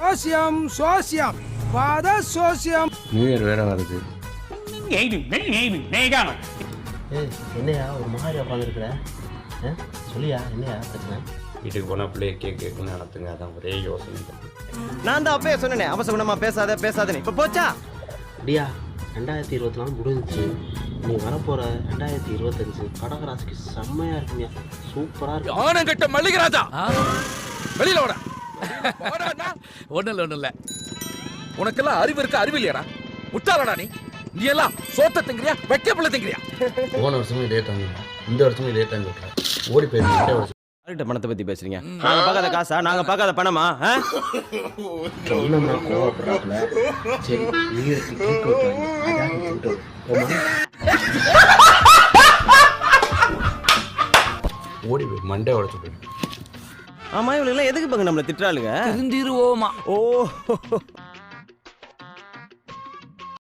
சோசியம் சோசியம் வாத சோசியம். New year வேற வருது. என்னையா ஒரு மாதிரி உட்காந்துருக்குற? சொல்லியா என்னையா பிரச்சனை? வீட்டுக்கு போனால் பிள்ளைய கேட்கணும்னு நடத்துங்க, அதான் ஒரே யோசனை. நான் தான் அப்பயே சொன்னேனே அவசகுணமா பேசாதேன்னு. இப்போ போச்சா? அப்படியா 2024 முடிஞ்சிச்சு. நீ வரப்போற 2025 கடகராசிக்கு செம்மையா இருக்குங்க. சூப்பரா இருக்கு. ஆனங்கட்ட மல்லிகராஜா வெளியில ஓட. ஒண்ணு இல்ல உனக்கெல்லாம் அறிவு இருக்க அறிவு இல்லையாடா? முட்டாளடா நீ எல்லாம் சோத்த திங்கிறியா வெக்க பிள்ளை திங்கிறியா? போன வருஷமே லேட் ஆகுங்க, இந்த வருஷமே லேட் ஆகி விட்டுறேன். ஓடி போயிருந்தேன். யார்கிட்ட பணத்தை பத்தி பேசுறீங்க? நாங்க பார்க்காத காசா? நாங்க பார்க்காத பணமா? சொன்னா கோவப்படுறாப்ல. சரி நீ ஓடி போய் மண்டே உடச்சு போயிடும். ஆமா இவங்க எல்லாம் எதுக்கு பாங்க நம்மள திட்டுறாளுங்க? திருந்திருவோமா? ஓ